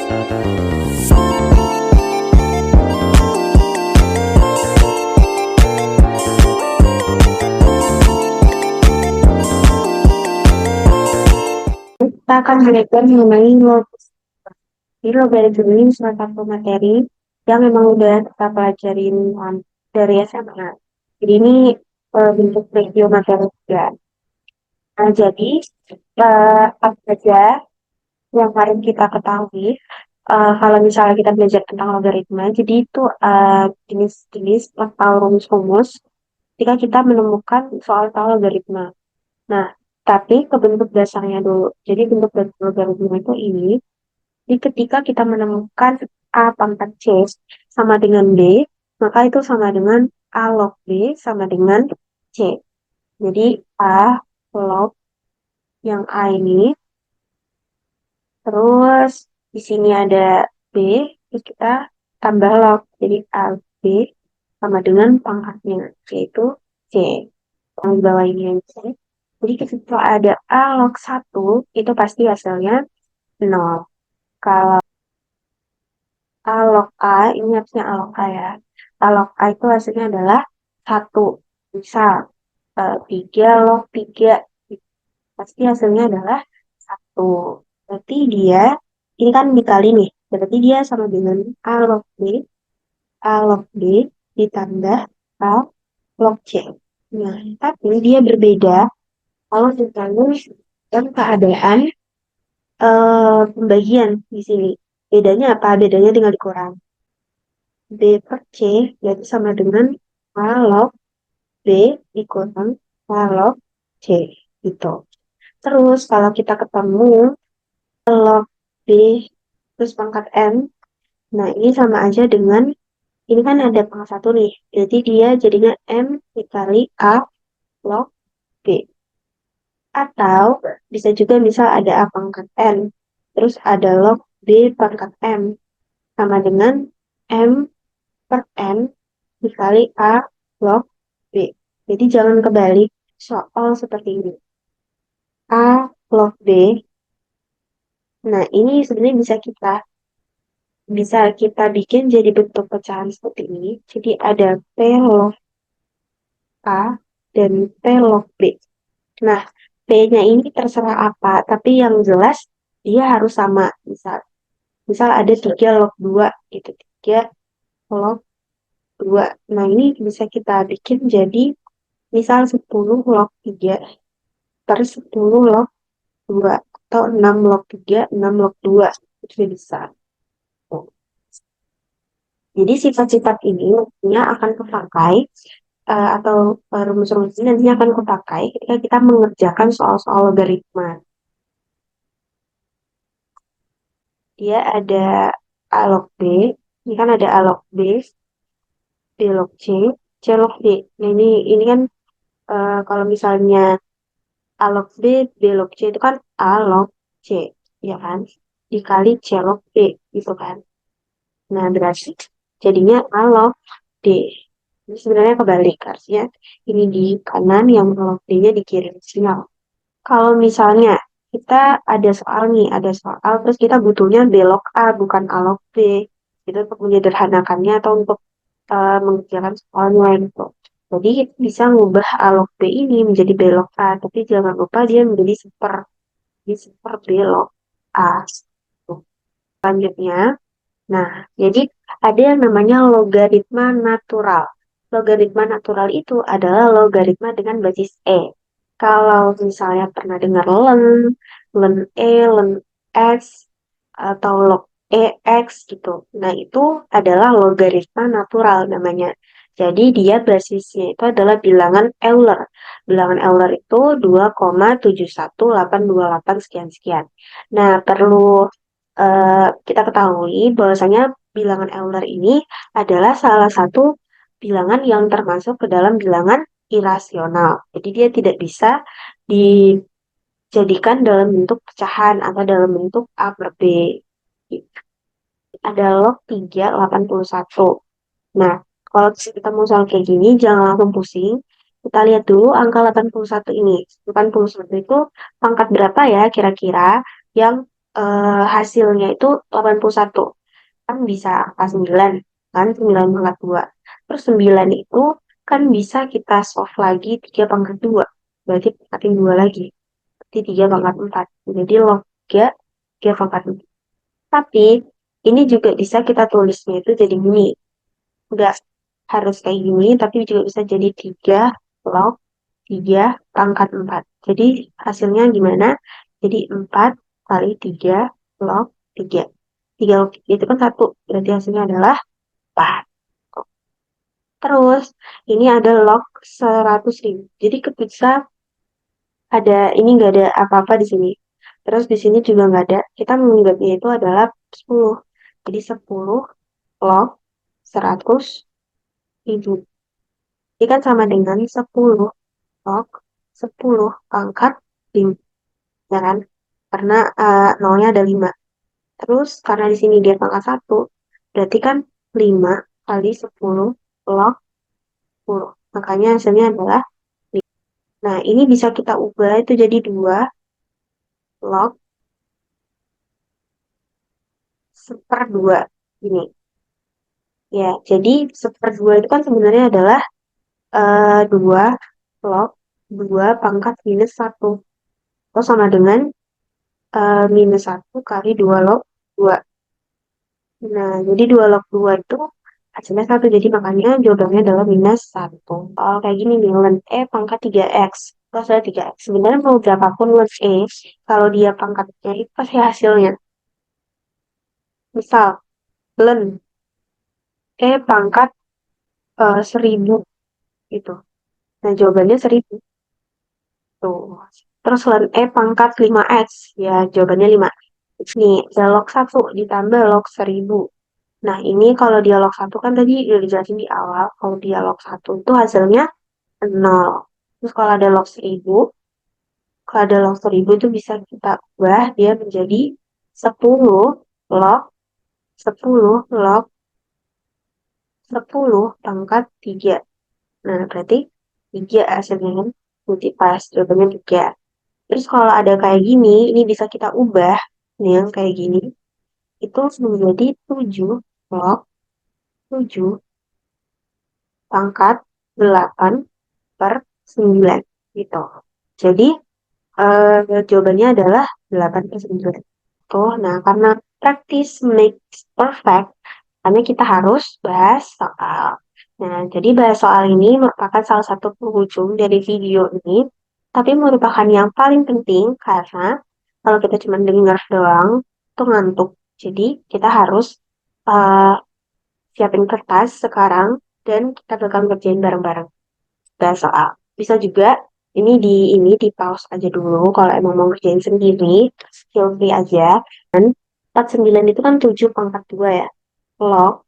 Kita akan belajar mengenai logaritma. Jadi logaritma ini salah satu materi yang memang udah kita pelajarin dari SMA. Jadi ini bentuk review materi juga. Nah, jadi apa saja yang harus kita ketahui kalau misalnya kita belajar tentang logaritma. Jadi itu jenis-jenis atau rumus-rumus ketika kita menemukan soal logaritma. Nah, tapi ke bentuk dasarnya dulu. Jadi bentuk dasar logaritma itu ini. Jadi ketika kita menemukan A pangkat C sama dengan B, maka itu sama dengan A log B sama dengan C. Jadi A log yang A ini, terus di sini ada B, terus kita tambah log. Jadi A B sama dengan pangkatnya, yaitu C. Yang di bawah ini yang C. Jadi ketika ada A log 1, itu pasti hasilnya 0. Kalau A log A, ini harusnya A log A ya. A log A itu hasilnya adalah 1. Misal, 3 log 3, pasti hasilnya adalah 1. Berarti dia, ini kan dikali nih. Berarti dia sama dengan A log B, A log B ditambah A log C. Nah, tapi dia berbeda kalau misalnya dalam keadaan pembagian di sini. Bedanya apa? Bedanya tinggal dikurang. B per C yaitu sama dengan A log B dikurang A log C gitu. Terus kalau kita ketemu A log B terus pangkat M, nah ini sama aja dengan, ini kan ada pangkat 1 nih, jadi dia jadinya M dikali A log B. Atau bisa juga misal ada A pangkat N, terus ada log B pangkat M, sama dengan M per N dikali A log B. Jadi jangan kebalik soal seperti ini. A log B. Nah, ini sebenarnya bisa kita bikin jadi bentuk pecahan seperti ini. Jadi ada P log A dan P log B. Nah, P-nya ini terserah apa, tapi yang jelas dia harus sama. Misal ada 3 log 2 gitu. 3 log 2. Nah, ini bisa kita bikin jadi misal 10 log 3 per 10 log 2 atau 6 log 3, 6 log 2. Itu bisa. Jadi sifat-sifat ini nantinya akan kepakai atau rumus-rumus ini nantinya akan kepakai ketika kita mengerjakan soal-soal logaritma. Dia ada A log B, ini kan ada A log B, B log C, C log D. Nah ini kan kalau misalnya A log B, B log C itu kan A log C, ya kan? Dikali C log D, gitu kan? Nah, berarti jadinya A log D. Ini sebenarnya kebalik, artinya ini di kanan, yang log D-nya di kiri. Sinyal. Kalau misalnya kita ada soal nih, ada soal, terus kita butuhnya B log A, bukan A log B. Itu untuk menyederhanakannya atau untuk mengerjakan soalnya gitu. Jadi kita bisa ngubah A log B ini menjadi B log A, tapi jangan lupa dia menjadi super B log A. Selanjutnya, nah, jadi ada yang namanya logaritma natural. Logaritma natural itu adalah logaritma dengan basis E. Kalau misalnya pernah dengar len E, len X, atau log EX gitu. Nah, itu adalah logaritma natural namanya. Jadi dia basisnya itu adalah bilangan Euler. Bilangan Euler itu 2,71828 sekian-sekian. Nah, perlu kita ketahui bahwasanya bilangan Euler ini adalah salah satu bilangan yang termasuk ke dalam bilangan irasional. Jadi dia tidak bisa dijadikan dalam bentuk pecahan atau dalam bentuk A per B. Ada log 381. Nah, kalau kita mau soal kayak gini, jangan langsung pusing. Kita lihat dulu angka 81 ini. 81 itu pangkat berapa ya kira-kira yang hasilnya itu 81. Kan bisa angka 9, kan 9 pangkat 2. Terus 9 itu kan bisa kita solve lagi 3 pangkat 2. Berarti pangkatin 2 lagi. Berarti 3 pangkat 4. Jadi log 3, 3 pangkat 4. Tapi ini juga bisa kita tulisnya itu jadi gini. Enggak harus kayak gini, tapi juga bisa jadi 3 log 3 pangkat 4. Jadi hasilnya gimana? Jadi 4 kali 3 log 3. 3 log 3 itu kan 1. Berarti hasilnya adalah 4. Terus ini ada log 100.000. Jadi ketika ada ini nggak ada apa-apa di sini. Terus di sini juga nggak ada. Kita menganggapnya itu adalah 10. Jadi 10 log 100.000. Ini kan sama dengan 10 log 10 pangkat 5. Ya kan? Karena nolnya ada 5. Terus karena di sini dia pangkat 1, berarti kan 5 kali 10 log 10. Makanya hasilnya adalah 5. Nah, ini bisa kita ubah itu jadi 2 log 1/2. Ini. Ya, jadi 1/2 itu kan sebenarnya adalah 2 log 2 pangkat minus 1. Atau sama dengan minus 1 kali 2 log 2. Nah, jadi 2 log 2 itu hasilnya 1. Jadi makanya jawabannya adalah minus 1. Oh, kayak gini nih, ln E pangkat 3X. Terus ada 3X. Sebenarnya mau berapapun ln E, kalau dia pangkatnya itu pasti hasilnya. Misal, ln E pangkat 1000 gitu. Nah, jawabannya 1000. Tuh. Terus ln E pangkat 5X. Ya, jawabannya 5. Nih, ada log 1 ditambah log 1000. Nah, ini kalau dialog satu kan tadi udah dijelasin di awal. Kalau dialog satu itu hasilnya 0. Terus kalau ada log 1000 itu bisa kita ubah dia menjadi 10 log 10 log 10 pangkat 3. Nah, berarti 3 hasilnya kan. Berarti pas jawabannya 3. Terus kalau ada kayak gini, ini bisa kita ubah. Nih yang kayak gini. Itu menjadi 7 log 7 pangkat 8 per 9 gitu. Jadi jawabannya adalah 8 per 9. Tuh, nah karena practice makes perfect, makanya kita harus bahas soal. Nah, jadi bahas soal ini merupakan salah satu penghujung dari video ini, tapi merupakan yang paling penting karena kalau kita cuma dengar doang, itu ngantuk. Jadi kita harus uh, siapin kertas sekarang dan kita bakal ngerjain bareng-bareng bahas soal. Bisa juga ini di pause aja dulu kalau emang mau ngerjain sendiri, feel free aja. Dan 49 itu kan 7 pangkat 2 ya. Log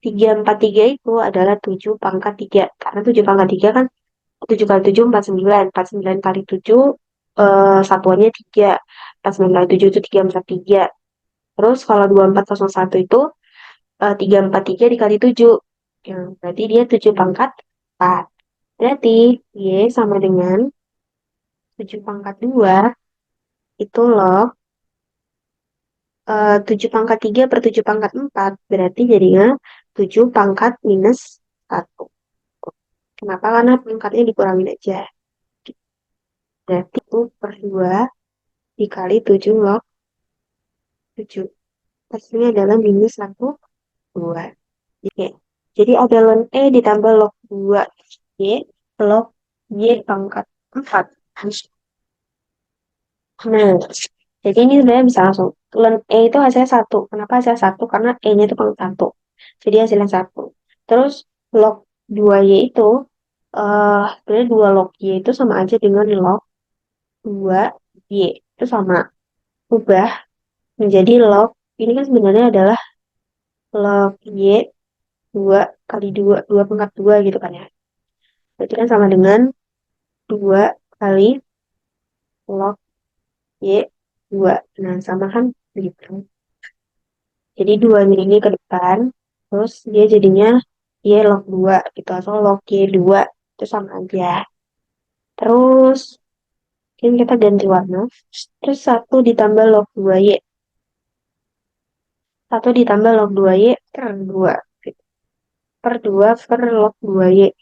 343 itu adalah 7 pangkat 3. Karena 7 pangkat 3 kan 7 kali 7 49. 49 kali 7 satuannya 3. 49 kali 7 itu 343. Terus kalau 2401 itu 343 dikali 7. Ya, berarti dia 7 pangkat 4. Berarti Y sama dengan 7 pangkat 2 itu loh 7 pangkat 3 per 7 pangkat 4. Berarti jadinya 7 pangkat minus 1. Kenapa? Karena pangkatnya dikurangin aja. Berarti itu per 2 dikali 7 log 7. Hasilnya adalah minus 1, 2. Oke. Jadi ada ln E ditambah log 2 Y log Y pangkat 4. Nah, jadi ini sebenarnya bisa langsung. Ln E itu hasilnya 1. Kenapa hasilnya 1? Karena E-nya itu pangkat 1. Jadi hasilnya 1. Terus log 2Y itu, sebenarnya 2 log Y itu sama aja dengan log 2Y. Itu sama. Ubah menjadi log. Ini kan sebenarnya adalah log Y 2 kali 2. 2 pangkat 2 gitu kan ya. Berarti kan sama dengan 2 kali log Y 2. Nah, sama kan gitu. Jadi duanya ini ke depan, terus dia jadinya Y log 2 gitu, atau log Y2, itu sama aja. Terus, ini kita ganti warna, terus 1 ditambah log 2Y. 1 ditambah log 2Y per 2. Per 2 per log 2Y.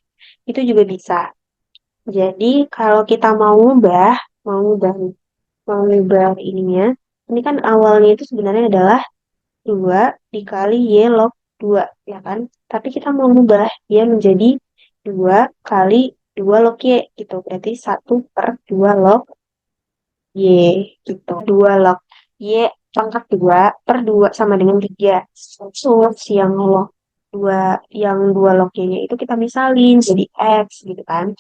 Itu juga bisa. Jadi kalau kita mau ubah ininya, ini kan awalnya itu sebenarnya adalah 2 dikali Y log 2, ya kan? Tapi kita mau ubah dia menjadi 2 kali 2 log Y, gitu. Berarti 1/2 log Y, gitu. 2 log Y pangkat 2 per 2 sama dengan 3. Terus yang log 2, yang 2 log Y-nya itu kita misalin jadi X, gitu kan?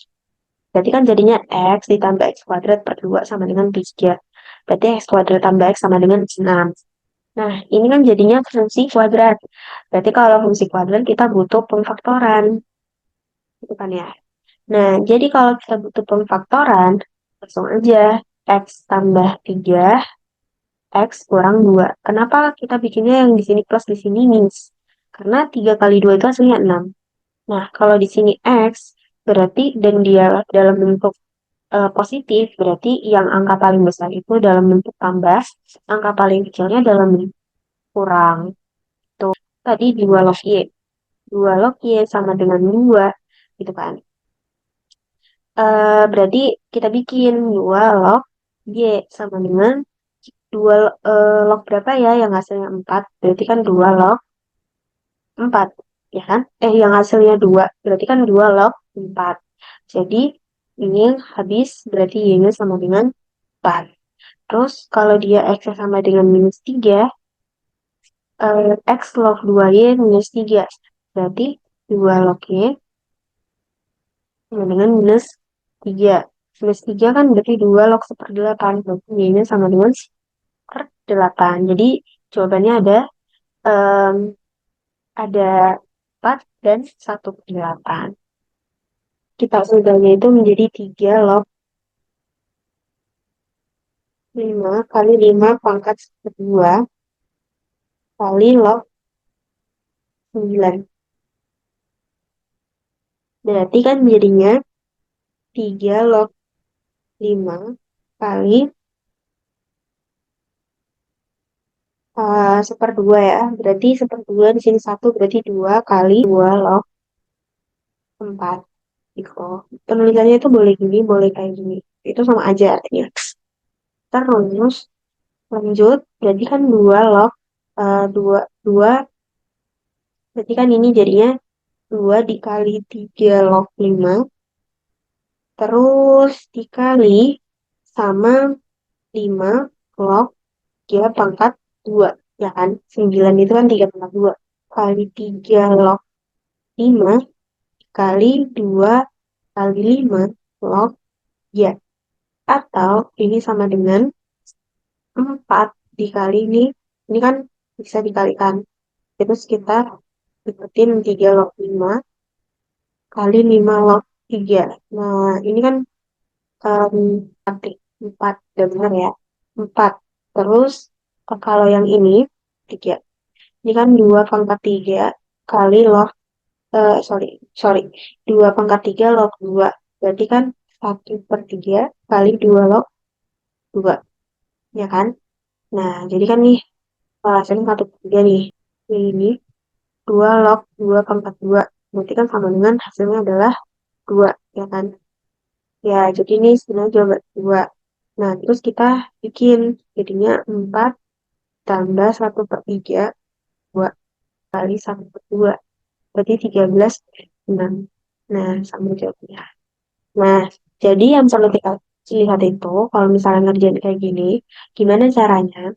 Berarti kan jadinya X ditambah X kuadrat per 2 sama dengan 3. Berarti X kuadrat tambah X sama dengan 6. Nah, ini kan jadinya fungsi kuadrat. Berarti kalau fungsi kuadrat kita butuh pemfaktoran. Gitu kan ya. Nah, jadi kalau kita butuh pemfaktoran, langsung aja X tambah 3, X kurang 2. Kenapa kita bikinnya yang di sini plus, di sini minus? Karena 3 kali 2 itu hasilnya 6. Nah, kalau di sini X, berarti dan dia dalam bentuk positif, berarti yang angka paling besar itu dalam bentuk tambah, angka paling kecilnya dalam bentuk kurang. Tuh, tadi 2 log Y. 2 log Y sama dengan 2, gitu kan. Berarti kita bikin 2 log Y sama dengan 2 log berapa ya yang hasilnya 4. Berarti kan 2 log 4, ya kan? Yang hasilnya 2, berarti kan 2 log 4. Jadi ini habis, berarti Y-nya sama dengan 4. Terus kalau dia X sama dengan minus 3, X log 2Y minus 3. Berarti 2 log Y sama dengan minus 3. Minus 3 kan berarti 2 log 1/8. Berarti Y-nya sama dengan 1/8. Jadi jawabannya em, ada 4 dan 1/8. Kita ubahnya itu menjadi 3 log 5 kali 5 pangkat 2 kali log 9. Berarti kan jadinya 3 log 5 kali 1/2 ya. Berarti 1/2 di sini 1, berarti 2 kali 2 log 4. Gitu. Penulisannya itu boleh gini, boleh kayak gini. Itu sama aja artinya. Terus lanjut, berarti kan 2 log 2, 2, berarti kan ini jadinya 2 dikali 3 log 5, terus dikali sama 5 log 3 pangkat 2, ya kan? 9 itu kan 3 pangkat 2. Kali 3 log 5 kali 2 kali 5 log ya. Atau ini sama dengan 4 dikali ini kan bisa dikalikan. Terus kita ikutin 3 log 5 kali 5 log 3. Nah, ini kan um, 4, udah benar ya. 4. Terus kalau yang ini 3. Ini kan 2 pangkat 3 kali log, sorry, sorry. 2 pangkat 3 log 2. Berarti kan 1/3 kali 2 log 2. Ya kan? Nah, jadi kan nih, hasilnya 1/3 nih. Ini 2 log 2 pangkat 2. Berarti kan sama dengan hasilnya adalah 2, ya kan? Ya, jadi ini sebenarnya jawaban 2. Nah, terus kita bikin jadinya 4 tambah 1/3, 2 kali 1/2. Berarti 13/6. Nah, sama jawabnya. Nah, jadi yang perlu kita lihat itu, kalau misalnya ngerjain kayak gini, gimana caranya?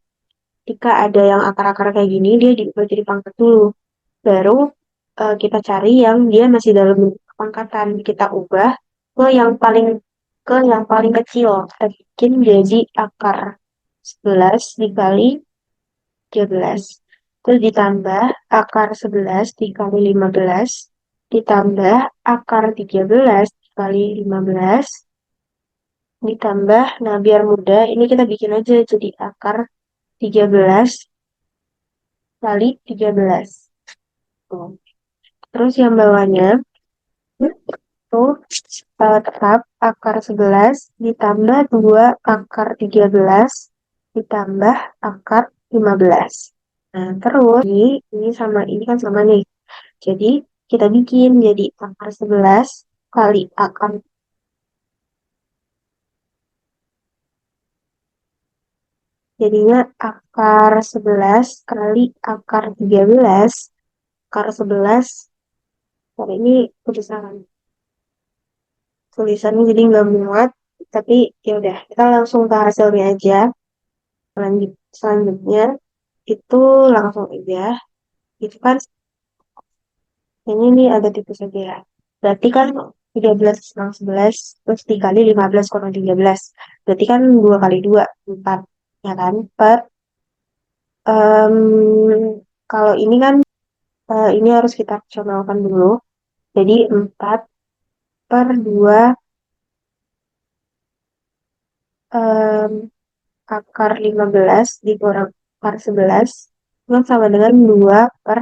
Jika ada yang akar-akar kayak gini, dia diubah jadi pangkat dulu. Baru kita cari yang dia masih dalam bentuk pangkatan. Kita ubah ke yang paling kecil. Kita bikin jadi akar 11 dikali 13. Terus ditambah akar 11 dikali 15. Ditambah akar 13 dikali 15. Ditambah, nah biar mudah, ini kita bikin aja jadi akar 13 kali 13. Tuh. Terus yang bawahnya, itu tetap akar 11 ditambah 2 akar 13 ditambah akar 15. Nah, terus ini sama ini kan sama nih. Jadi, kita bikin jadi akar 11 kali akar. Jadinya akar 11 kali akar 13. Akar 11. Tapi ini tulisannya jadi nggak muat. Tapi ya udah, kita langsung ke hasilnya aja. Selanjutnya itu langsung aja. Itu kan ini nih agak tipis aja ya. Berarti kan 13 kurang 11 terus dikali 15 kurang 13. Berarti kan 2 kali 2 4. Ya kan? Em, kalau ini kan ini harus kita rasionalkan dulu. Jadi 4 per 2 em, akar 15 dikurang akar 11 itu sama dengan 2 per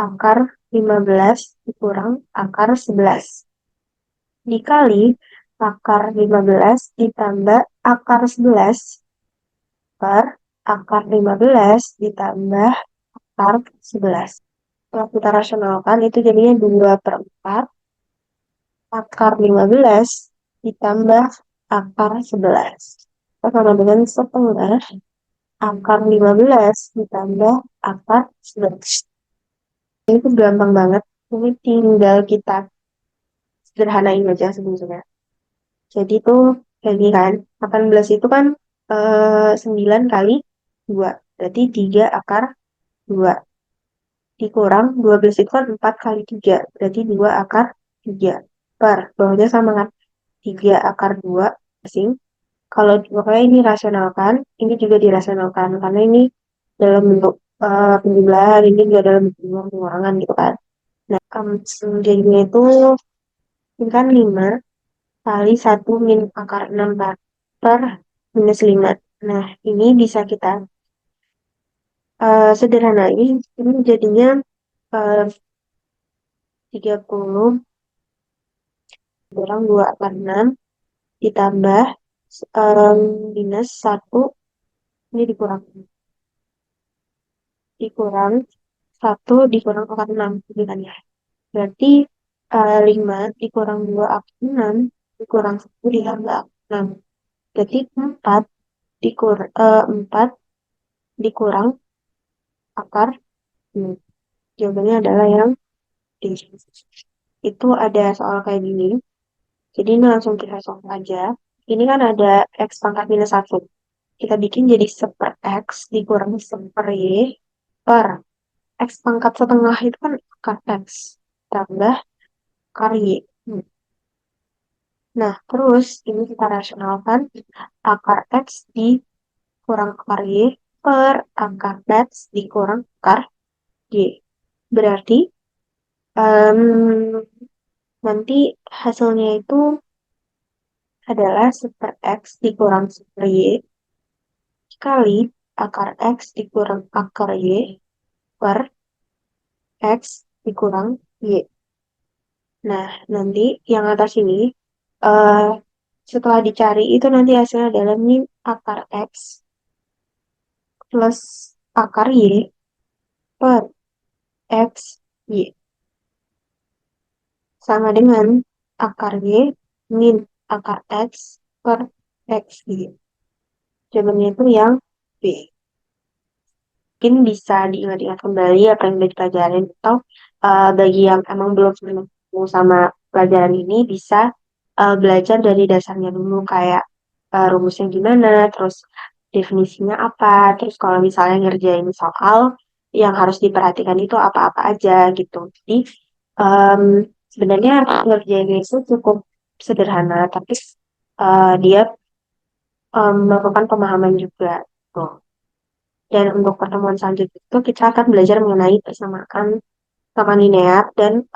akar 15 dikurang akar 11. Dikali akar 15 ditambah akar 11 per akar 15 ditambah akar 11. Kalau kita rasionalkan itu jadinya 2 per 4 akar 15 ditambah akar 11. Sama dengan setengah akar 15 ditambah akar 11. Ini tuh gampang banget. Ini tinggal kita sederhanain aja sebenarnya. Jadi tuh kayak gini kan. 18 itu kan 9 kali 2. Berarti 3 akar 2. Dikurang 12 itu kan 4 kali 3. Berarti 2 akar 3. Per. Bawahnya sama kan. 3 akar 2. Asing. Kalau pokoknya ini rasionalkan. Ini juga dirasionalkan. Karena ini dalam bentuk penjumlahan. Ini juga dalam bentuk pengurangan gitu kan. Nah, jadinya itu ini kan 5 kali 1 min akar 6 per minus 5. Nah, ini bisa kita sederhanain. Ini jadinya 30 kurang 2 akar 6 ditambah minus 1. Ini dikurang 1 dikurang akar 6. Gitu kan ya. Berarti 5 dikurang 2 akar 6 dikurang 1 ditambah akar 6. Berarti 4 dikurang akar 6. Jawabannya adalah yang D. Itu ada soal kayak gini. Jadi ini langsung kita solve aja. Ini kan ada X pangkat minus 1. Kita bikin jadi 1 X dikurang 1 Y per X pangkat setengah itu kan akar X tambah akar Y. Nah, terus ini kita rasionalkan akar X dikurang akar Y per akar X dikurang akar Y. Berarti em, nanti hasilnya itu adalah 1 X dikurang 1 Y kali akar X dikurang akar Y per X dikurang Y. Nah, nanti yang atas ini eh setelah dicari itu nanti hasilnya adalah min akar X plus akar Y per X Y sama dengan akar Y min akar X per X Y. Jawabannya itu yang B. Mungkin bisa diingat-ingat kembali apa yang udah dipelajarin atau bagi yang emang belum ketemu sama pelajaran ini bisa belajar dari dasarnya dulu kayak rumusnya gimana, terus definisinya apa, terus kalau misalnya ngerjain soal yang harus diperhatikan itu apa-apa aja gitu. Jadi em, sebenarnya ngerjain itu cukup sederhana, tapi dia melakukan pemahaman juga. Tuh. Dan untuk pertemuan selanjutnya itu kita akan belajar mengenai persamaan samakan linear dan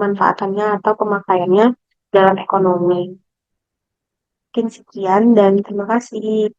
manfaatannya atau pemakaiannya dalam ekonomi. Mungkin sekian dan terima kasih.